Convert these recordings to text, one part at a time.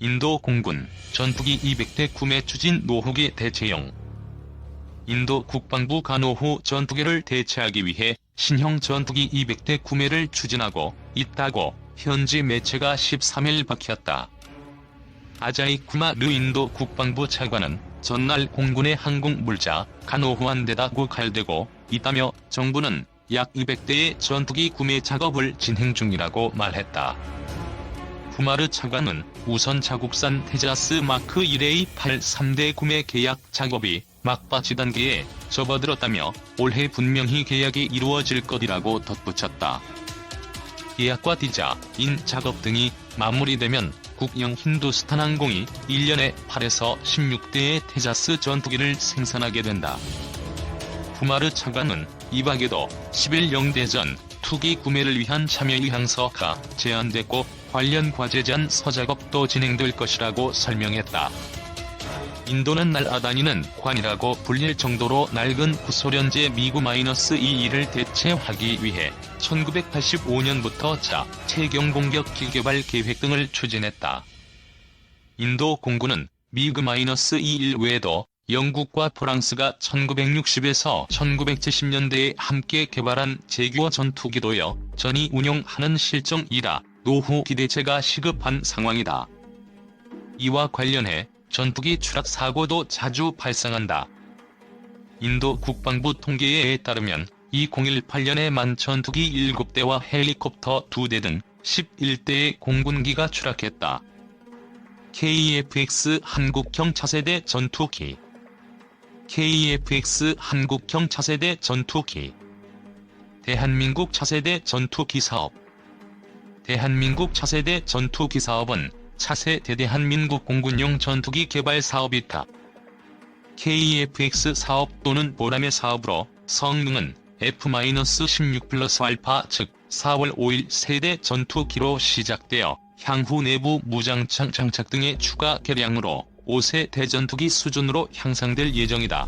인도 공군 전투기 200대 구매 추진 노후기 대체용. 인도 국방부가 노후 전투기를 대체하기 위해 신형 전투기 200대 구매를 추진하고 있다고 현지 매체가 13일 밝혔다. 아자이 쿠마르 인도 국방부 차관은 전날 공군의 항공물자 가 노후한 데다 고갈되고 있다며 정부는 약 200대의 전투기 구매 작업을 진행 중이라고 말했다. 쿠마르 차관은 우선 자국산 테자스 마크 1A8 3대 구매 계약 작업이 막바지 단계에 접어들었다며 올해 분명히 계약이 이루어질 것이라고 덧붙였다. 계약과 디자인 작업 등이 마무리되면 국영 힌두스탄 항공이 1년에 8에서 16대의 테자스 전투기를 생산하게 된다. 쿠마르 차관은 이 밖에도 11형 대전 투기 구매를 위한 참여 의향서가 제안됐고 관련 과제 제안 서작업도 진행될 것이라고 설명했다. 인도는 날아다니는 관이라고 불릴 정도로 낡은 구소련제 미그-21을 대체하기 위해 1985년부터 자체 경공격기 개발 계획 등을 추진했다. 인도 공군은 미그-21 외에도 영국과 프랑스가 1960에서 1970년대에 함께 개발한 제규어 전투기도여 전이 운용하는 실정이라 노후 기대체가 시급한 상황이다. 이와 관련해 전투기 추락 사고도 자주 발생한다. 인도 국방부 통계에 따르면 2018년에만 전투기 7대와 헬리콥터 2대 등 11대의 공군기가 추락했다. KF-X 한국형 차세대 전투기. KF-X 한국형 차세대 전투기. 대한민국 차세대 전투기 사업. 대한민국 차세대 전투기 사업은 차세대 대한민국 공군용 전투기 개발 사업이다. KF-X 사업 또는 보람의 사업으로 성능은 F-16 플러스 알파 즉 4월 5일 세대 전투기로 시작되어 향후 내부 무장창 장착 등의 추가 개량으로 5세 대전투기 수준으로 향상될 예정이다.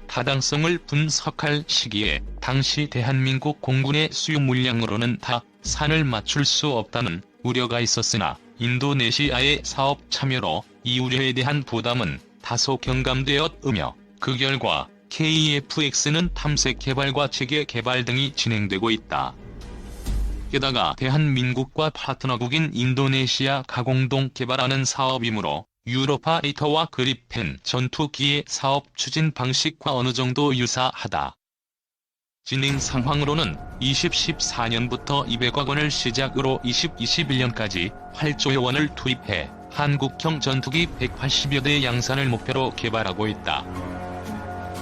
타당성을 분석할 시기에 당시 대한민국 공군의 수요 물량으로는 다 산을 맞출 수 없다는 우려가 있었으나 인도네시아의 사업 참여로 이 우려에 대한 부담은 다소 경감되었으며 그 결과 KF-X는 탐색 개발과 체계 개발 등이 진행되고 있다. 게다가 대한민국과 파트너국인 인도네시아가 공동 개발하는 사업이므로 유로파이터와 그리펜 전투기의 사업 추진 방식과 어느 정도 유사하다. 진행 상황으로는 2014년부터 200억 원을 시작으로 2021년까지 8조여 원을 투입해 한국형 전투기 180여 대 양산을 목표로 개발하고 있다.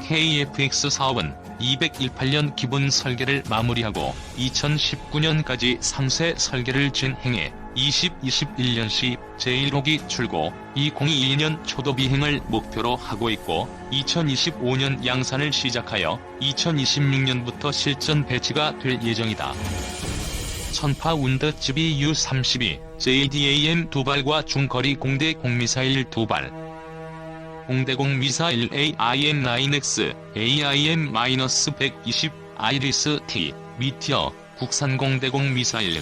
KF-X 사업은 218년 기본 설계를 마무리하고 2019년까지 3세 설계를 진행해 2021년 제1호기 출고, 2022년 초도 비행을 목표로 하고 있고 2025년 양산을 시작하여 2026년부터 실전 배치가 될 예정이다. 천파 운드즈비 U-32, JDAM 2발과 중거리 공대공 미사일 2발, 공대공 미사일 AIM-9X, AIM-120, 아이리스-T, 미티어, 국산 공대공 미사일,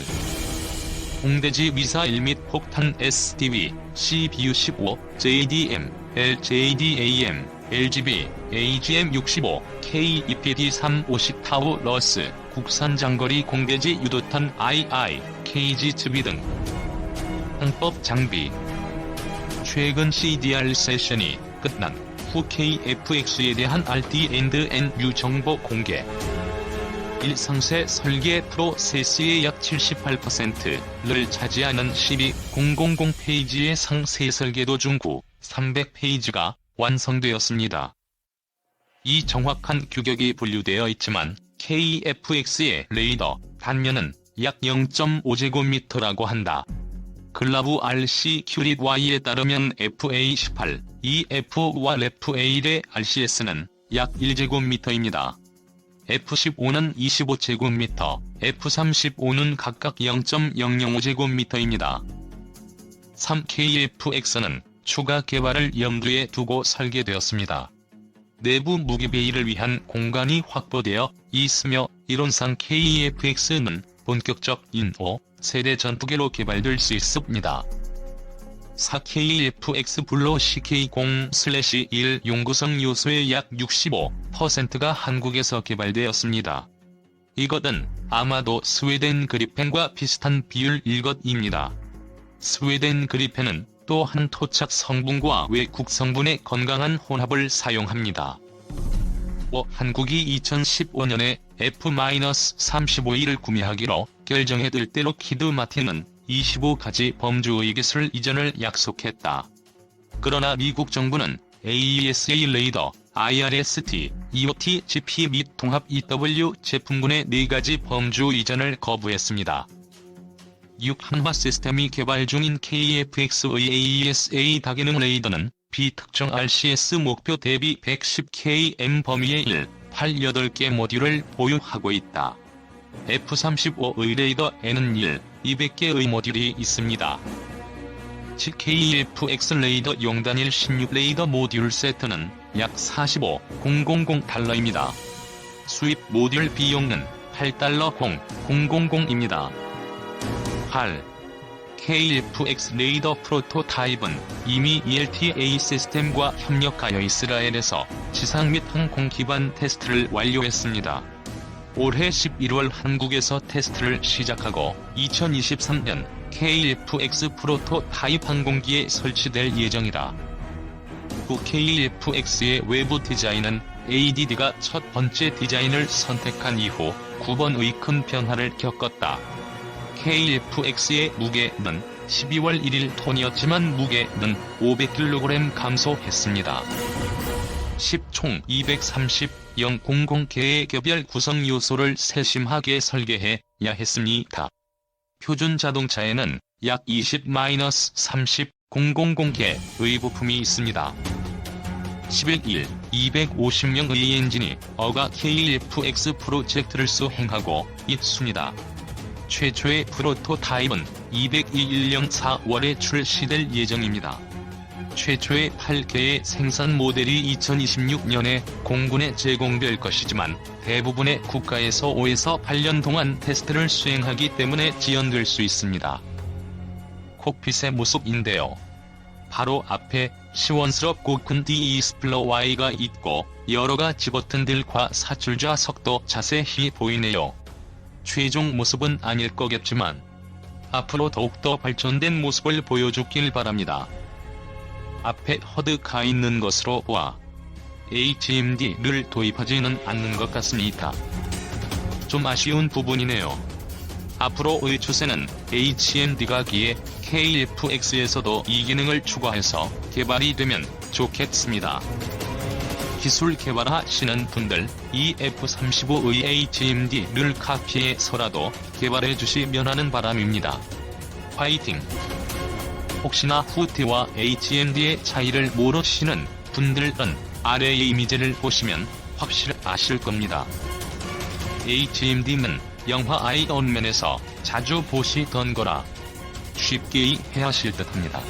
공대지 미사일 및 폭탄 SDV, CBU-15, JDM, LJDAM, LGB, AGM-65, KEPD-350 타우러스, 국산 장거리 공대지 유도탄 II, KG-2B 등 항법 장비. 최근 CDR 세션이 끝난 후 KF-X에 대한 RD&NU 정보 공개. 1상세 설계 프로세스의 약 78%를 차지하는 12000 페이지의 상세 설계 도중 300페이지가 완성되었습니다. 이 정확한 규격이 분류되어 있지만 KF-X의 레이더 단면은 약 0.5제곱미터라고 한다. 글라브 RC 큐릿Y에 따르면 FA18, EF와 FA1의 RCS는 약 1제곱미터입니다. F15는 25제곱미터, F35는 각각 0.005제곱미터입니다. 3KF-X는 추가 개발을 염두에 두고 설계되었습니다. 내부 무기 배치를 위한 공간이 확보되어 있으며 이론상 KF-X는 본격적 인도 세대 전투기로 개발될 수 있습니다. 4KFX 블로 CK0/1 용구성 요소의 약 65%가 한국에서 개발되었습니다. 이것은 아마도 스웨덴 그리펜과 비슷한 비율일 것입니다. 스웨덴 그리펜은 또한 토착 성분과 외국 성분의 건강한 혼합을 사용합니다. 한국이 2015년에 F-35E를 구매하기로 결정했을 때 록히드 마틴은 25가지 범주의깃을 이전을 약속했다. 그러나 미국 정부는 AESA 레이더, IRST, EOT, GP 및 통합 EW 제품군의 4가지 범주 이전을 거부했습니다. 6한화 시스템이 개발 중인 KFX의 AESA 다기능 레이더는 비특정 RCS 목표 대비 110km 범위의 8개 모듈을 보유하고 있다. F-35의 레이더에는 200개의 모듈이 있습니다. KFX 레이더 용단일 16 레이더 모듈 세트는 약 $45,000입니다. 수입 모듈 비용은 $8,000입니다. 8. KFX 레이더 프로토타입은 이미 ELTA 시스템과 협력하여 이스라엘에서 지상 및 항공 기반 테스트를 완료했습니다. 올해 11월 한국에서 테스트를 시작하고 2023년 KFX 프로토타입 항공기에 설치될 예정이다. KFX의 외부 디자인은 ADD가 첫 번째 디자인을 선택한 이후 9번의 큰 변화를 겪었다. KFX의 무게는 12월 1일 톤이었지만 무게는 500kg 감소했습니다. 10총 230,000개의 개별 구성 요소를 세심하게 설계해야 했습니다. 표준 자동차에는 약 20-30,000개의 부품이 있습니다. 11일 250명의 엔지니어가 KFX 프로젝트를 수행하고 있습니다. 최초의 프로토타입은 201년 4월에 출시될 예정입니다. 최초의 8개의 생산 모델이 2026년에 공군에 제공될 것이지만 대부분의 국가에서 5에서 8년 동안 테스트를 수행하기 때문에 지연될 수 있습니다. 콕핏의 모습인데요. 바로 앞에 시원스럽고 큰 디스플레이가 있고 여러가지 버튼들과 사출 좌석도 자세히 보이네요. 최종 모습은 아닐 거겠지만 앞으로 더욱더 발전된 모습을 보여주길 바랍니다. 앞에 허드가 있는 것으로 보아 HMD를 도입하지는 않는 것 같습니다. 좀 아쉬운 부분이네요. 앞으로의 추세는 HMD가 기에 KFX에서도 이 기능을 추가해서 개발이 되면 좋겠습니다. 기술 개발하시는 분들 이 F-35의 HMD를 카피해서라도 개발해 주시면 하는 바람입니다. 화이팅! 혹시나 후티와 HMD의 차이를 모르시는 분들은 아래의 이미지를 보시면 확실하실 겁니다. HMD는 영화 아이언맨에서 자주 보시던 거라 쉽게 이해하실 듯합니다.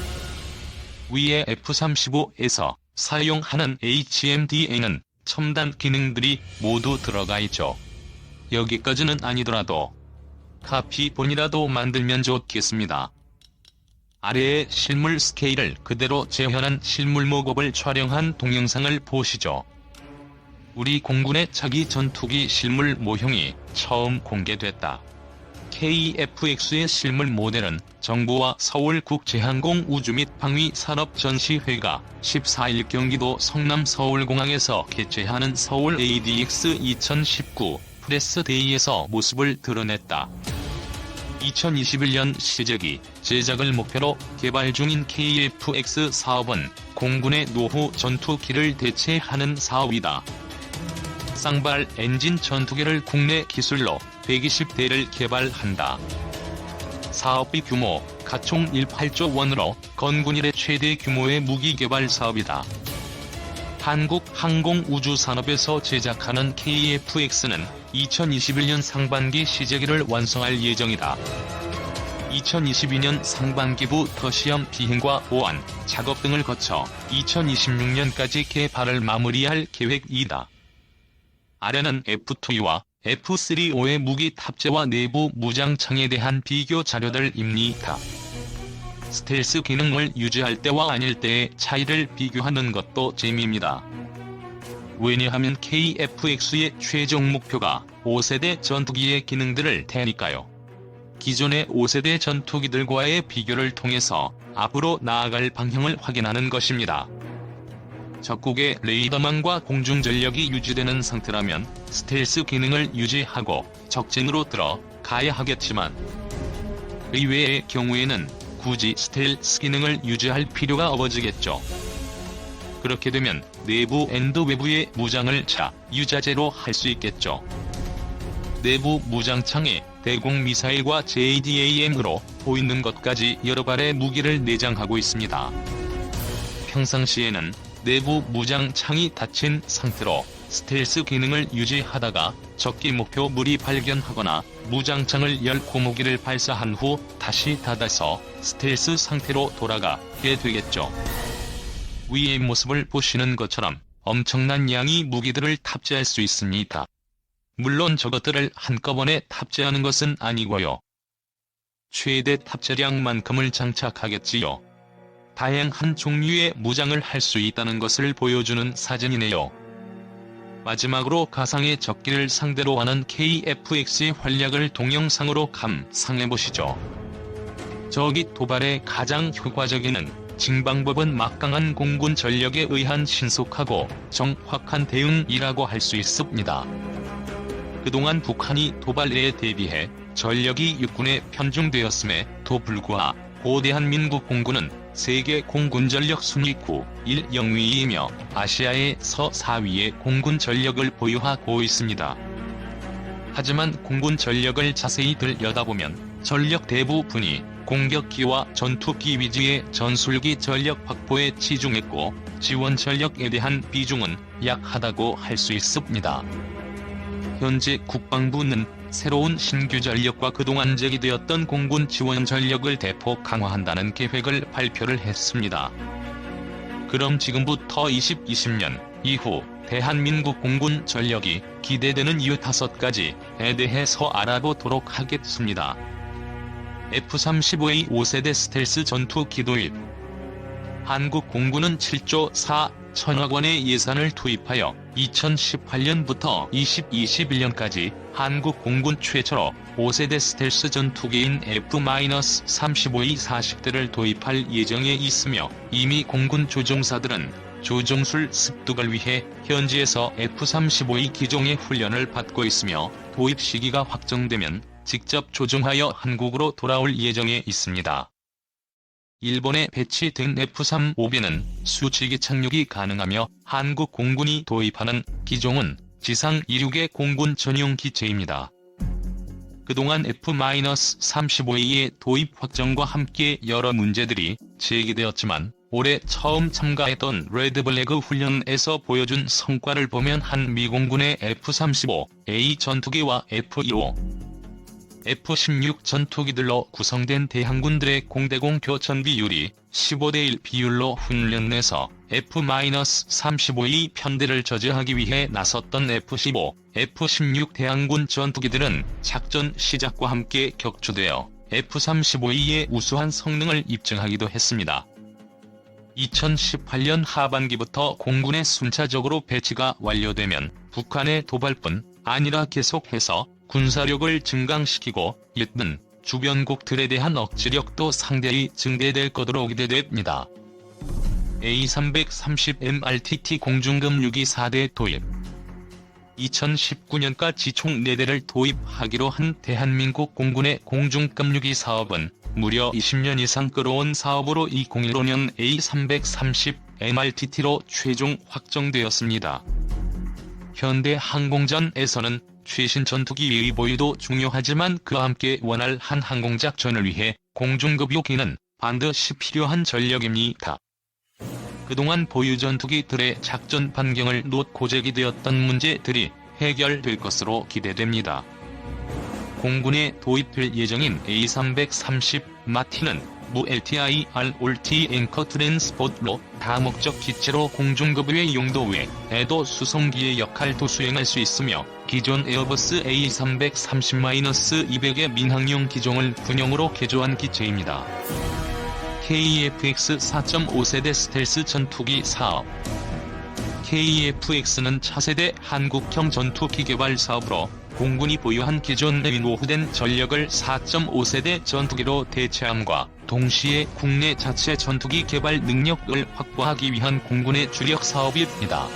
위에 F-35에서 사용하는 HMD에는 첨단 기능들이 모두 들어가 있죠. 여기까지는 아니더라도 카피본이라도 만들면 좋겠습니다. 아래의 실물 스케일을 그대로 재현한 실물 모급을 촬영한 동영상을 보시죠. 우리 공군의 차기 전투기 실물 모형이 처음 공개됐다. KFX의 실물 모델은 정부와 서울국제항공 우주 및 방위 산업전시회가 14일 경기도 성남 서울공항에서 개최하는 서울 ADX 2019 프레스데이에서 모습을 드러냈다. 2021년 시제기 제작을 목표로 개발 중인 KFX 사업은 공군의 노후 전투기를 대체하는 사업이다. 쌍발 엔진 전투기를 국내 기술로 120대를 개발한다. 사업비 규모 가총 18조 원으로 건군 이래 최대 규모의 무기 개발 사업이다. 한국항공우주산업에서 제작하는 KFX는 2021년 상반기 시제기를 완성할 예정이다. 2022년 상반기부터 시험 비행과 보안, 작업 등을 거쳐 2026년까지 개발을 마무리할 계획이다. 아래는 F-2와 F-35의 무기 탑재와 내부 무장창에 대한 비교 자료들입니다. 스텔스 기능을 유지할 때와 아닐 때의 차이를 비교하는 것도 재미입니다. 왜냐하면 KF-X의 최종 목표가 5세대 전투기의 기능들을 테니까요. 기존의 5세대 전투기들과의 비교를 통해서 앞으로 나아갈 방향을 확인하는 것입니다. 적국의 레이더망과 공중전력이 유지되는 상태라면 스텔스 기능을 유지하고 적진으로 들어가야 하겠지만, 의외의 경우에는 굳이 스텔스 기능을 유지할 필요가 없어지겠죠. 그렇게 되면 내부 앤드 외부의 무장을 자유자재로 할 수 있겠죠. 내부 무장창에 대공 미사일과 JDAM으로 보이는 것까지 여러 발의 무기를 내장하고 있습니다. 평상시에는 내부 무장창이 닫힌 상태로 스텔스 기능을 유지하다가 적기 목표물이 발견하거나 무장창을 열 고무기를 발사한 후 다시 닫아서 스텔스 상태로 돌아가게 되겠죠. 위의 모습을 보시는 것처럼 엄청난 양의 무기들을 탑재할 수 있습니다. 물론 저것들을 한꺼번에 탑재하는 것은 아니고요. 최대 탑재량만큼을 장착하겠지요. 다양한 종류의 무장을 할 수 있다는 것을 보여주는 사진이네요. 마지막으로 가상의 적기를 상대로 하는 KF-X의 활약을 동영상으로 감상해보시죠. 적기 도발의 가장 효과적인 징방법은 막강한 공군 전력에 의한 신속하고 정확한 대응이라고 할 수 있습니다. 그동안 북한이 도발에 대비해 전력이 육군에 편중되었음에도 불구하고 고대한민국 공군은 세계 공군 전력 순위 910위이며 아시아에서 4위의 공군 전력을 보유하고 있습니다. 하지만 공군 전력을 자세히 들여다보면 전력 대부분이 공격기와 전투기 위주의 전술기 전력 확보에 치중했고 지원 전력에 대한 비중은 약하다고 할 수 있습니다. 현재 국방부는 새로운 신규 전력과 그동안 제기되었던 공군 지원 전력을 대폭 강화한다는 계획을 발표를 했습니다. 그럼 지금부터 2020년 이후 대한민국 공군 전력이 기대되는 이유 5가지에 대해서 알아보도록 하겠습니다. F-35A 5세대 스텔스 전투기 도입. 한국 공군은 7조 4천억 원의 예산을 투입하여 2018년부터 2021년까지 한국 공군 최초로 5세대 스텔스 전투기인 F-35A 40대를 도입할 예정에 있으며 이미 공군 조종사들은 조종술 습득을 위해 현지에서 F-35A 기종의 훈련을 받고 있으며 도입 시기가 확정되면 직접 조종하여 한국으로 돌아올 예정에 있습니다. 일본에 배치된 F-35B는 수직이 착륙이 가능하며 한국 공군이 도입하는 기종은 지상 이륙의 공군 전용 기체입니다. 그동안 F-35A의 도입 확정과 함께 여러 문제들이 제기되었지만 올해 처음 참가했던 레드블랙 훈련에서 보여준 성과를 보면 한미 공군의 F-35A 전투기와 F-25, F-16 전투기들로 구성된 대항군들의 공대공 교전 비율이 15대1 비율로 훈련 내서 F-35A 편대를 저지하기 위해 나섰던 F-15, F-16 대항군 전투기들은 작전 시작과 함께 격추되어 F-35A의 우수한 성능을 입증하기도 했습니다. 2018년 하반기부터 공군에 순차적으로 배치가 완료되면 북한의 도발뿐 아니라 계속해서 군사력을 증강시키고 있는 주변국들에 대한 억지력도 상대히 증대될 것으로 기대됩니다. A330MRTT 공중급유기 4대 도입. 2019년까지 총 4대를 도입하기로 한 대한민국 공군의 공중급유기 사업은 무려 20년 이상 끌어온 사업으로 2015년 A330MRTT로 최종 확정되었습니다. 현대 항공전에서는 최신 전투기의 보유도 중요하지만 그와 함께 원활한 항공작전을 위해 공중급유기는 반드시 필요한 전력입니다. 그동안 보유 전투기들의 작전 반경을 놓고 제기되었던 문제들이 해결될 것으로 기대됩니다. 공군에 도입될 예정인 A330 마틴은 무 LTIR 앵커 트랜스포트로 다목적 기체로 공중급유의 용도 외에도 수송기의 역할도 수행할 수 있으며 기존 에어버스 A330-200의 민항용 기종을 군용으로 개조한 기체입니다. KF-X 4.5세대 스텔스 전투기 사업. KF-X는 차세대 한국형 전투기 개발 사업으로 공군이 보유한 기존 노후된 전력을 4.5세대 전투기로 대체함과 동시에 국내 자체 전투기 개발 능력을 확보하기 위한 공군의 주력 사업입니다.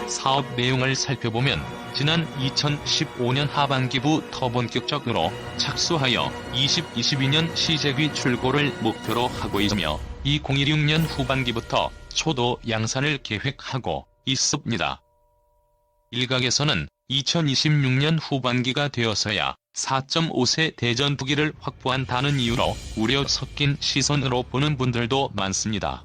사업 내용을 살펴보면 지난 2015년 하반기부터 본격적으로 착수하여 2022년 시제기 출고를 목표로 하고 있으며 2016년 후반기부터 초도 양산을 계획하고 있습니다. 일각에서는 2026년 후반기가 되어서야 4.5세 대전투기를 확보한다는 이유로 우려 섞인 시선으로 보는 분들도 많습니다.